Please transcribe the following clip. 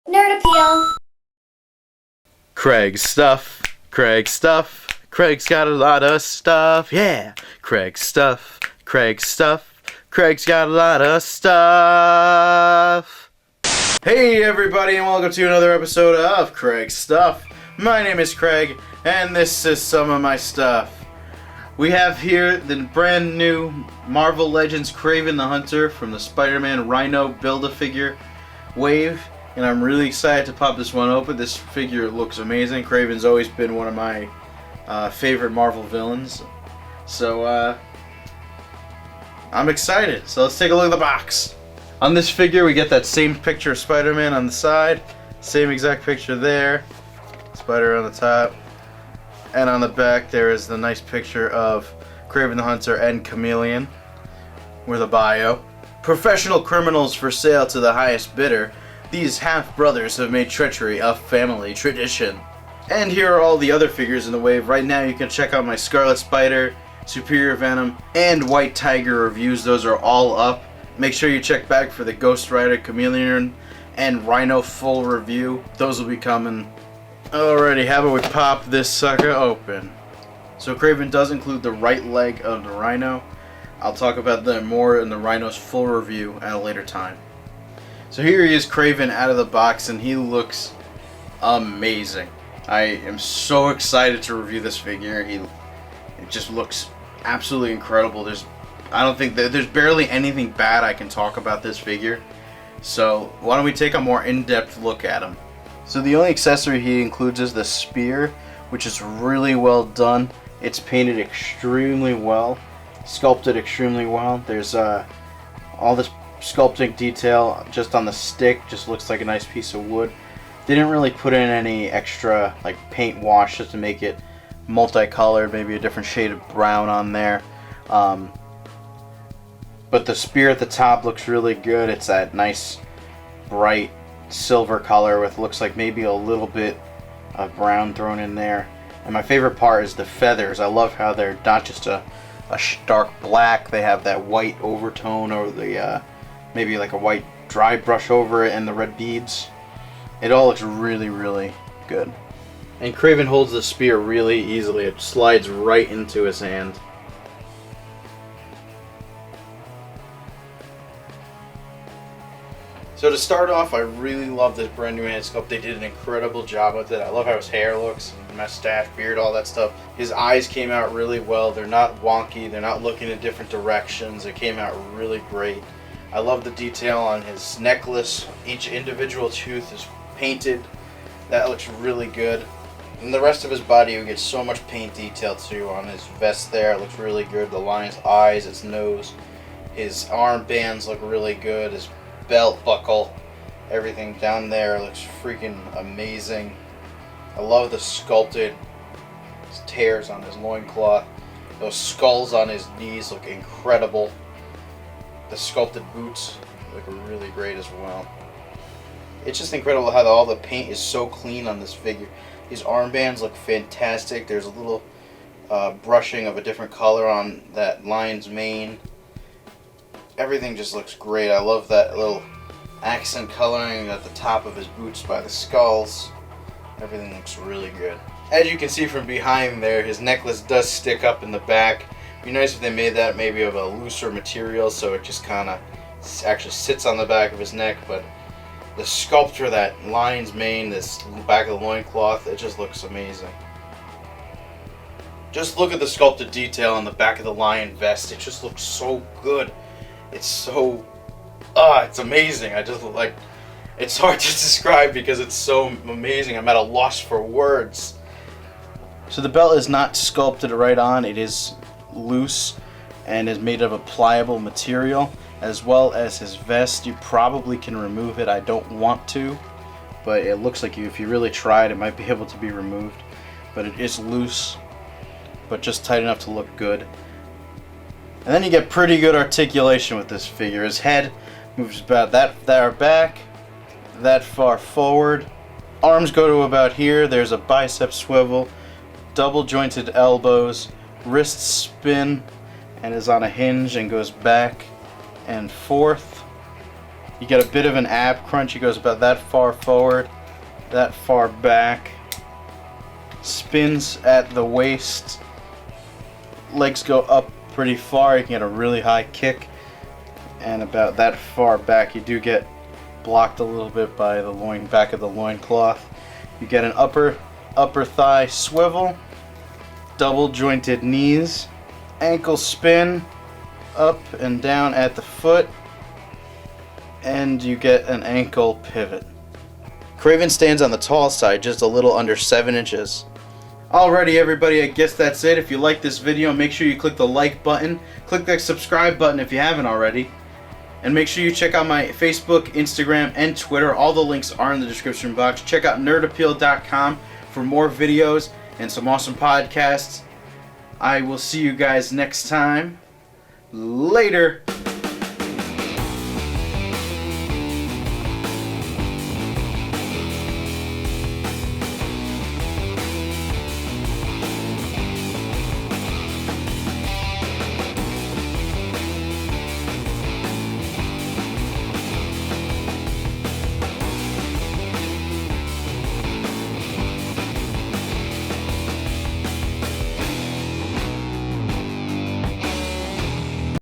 Nerd appeal. Craig's stuff. Craig's stuff. Craig's got a lot of stuff. Yeah. Craig's stuff. Craig's stuff. Craig's got a lot of stuff. Hey everybody, and welcome to another episode of Craig's Stuff. My name is Craig, and this is some of my stuff. We have here the brand new Marvel Legends Kraven the Hunter from the Spider-Man Rhino Build-a-figure wave, and I'm really excited to pop this one open. This figure looks amazing. Kraven's always been one of my favorite Marvel villains, so I'm excited. So let's take a look at the box. On this figure we get that same picture of Spider-Man on the side, same exact picture there, Spider on the top, and on the back there is the nice picture of Kraven the Hunter and Chameleon with a bio. Professional criminals for sale to the highest bidder. These half-brothers have made treachery a family tradition. And here are all the other figures in the wave. Right now you can check out my Scarlet Spider, Superior Venom, and White Tiger reviews. Those are all up. Make sure you check back for the Ghost Rider, Chameleon, and Rhino full review. Those will be coming. Alrighty, how about we pop this sucker open? So Kraven does include the right leg of the Rhino. I'll talk about that more in the Rhino's full review at a later time. So here he is, Kraven, out of the box, and he looks amazing. I am so excited to review this figure. It just looks absolutely incredible. I don't think there's barely anything bad I can talk about this figure. So why don't we take a more in-depth look at him? So the only accessory he includes is the spear, which is really well done. It's painted extremely well, sculpted extremely well. There's all this sculpting detail just on the stick. Just looks like a nice piece of wood. They didn't really put in any extra like paint wash just to make it multicolored, maybe a different shade of brown on there. But the spear at the top looks really good. It's that nice bright silver color with looks like maybe a little bit of brown thrown in there. And my favorite part is the feathers. I love how they're not just a stark black. They have that white overtone over the maybe like a white dry brush over it and the red beads. It all looks really, really good. And Kraven holds the spear really easily. It slides right into his hand. So to start off, I really love this brand new hand sculpt. They did an incredible job with it. I love how his hair looks, mustache, beard, all that stuff. His eyes came out really well. They're not wonky. They're not looking in different directions. It came out really great. I love the detail on his necklace. Each individual tooth is painted. That looks really good. And the rest of his body, you get so much paint detail too on his vest there. It looks really good. The lion's eyes, its nose, his armbands look really good. His belt buckle, everything down there looks freaking amazing. I love the sculpted tears on his loincloth. Those skulls on his knees look incredible. The sculpted boots look really great as well. It's just incredible how all the paint is so clean on this figure. These armbands look fantastic. There's a little brushing of a different color on that lion's mane. Everything just looks great. I love that little accent coloring at the top of his boots by the skulls. Everything looks really good. As you can see from behind there, his necklace does stick up in the back. It'd be nice if they made that maybe of a looser material so it just kind of actually sits on the back of his neck. But the sculpture, that lion's mane, this back of the loincloth, it just looks amazing. Just look at the sculpted detail on the back of the lion vest. It just looks so good. It's so, it's amazing. I just like, it's hard to describe because it's so amazing. I'm at a loss for words. So the belt is not sculpted right on. It is loose and is made of a pliable material, as well as his vest. You probably can remove it. I don't want to, but it looks like if you really tried, it might be able to be removed. But it is loose, but just tight enough to look good. And then you get pretty good articulation with this figure. His head moves about that far back, that far forward. Arms go to about here. There's a bicep swivel, double jointed elbows, wrists spin, and is on a hinge and goes back and forth. You get a bit of an ab crunch. He goes about that far forward, that far back. Spins at the waist. Legs go up pretty far. You can get a really high kick. And about that far back, you do get blocked a little bit by the back of the loincloth. You get an upper thigh swivel, double jointed knees, ankle spin, up and down at the foot, and you get an ankle pivot. Kraven stands on the tall side, just a little under 7 inches. Alrighty everybody, I guess that's it. If you like this video, make sure you click the like button, click that subscribe button if you haven't already, and make sure you check out my Facebook, Instagram, and Twitter. All the links are in the description box. Check out nerdappeal.com for more videos and some awesome podcasts. I will see you guys next time. Later.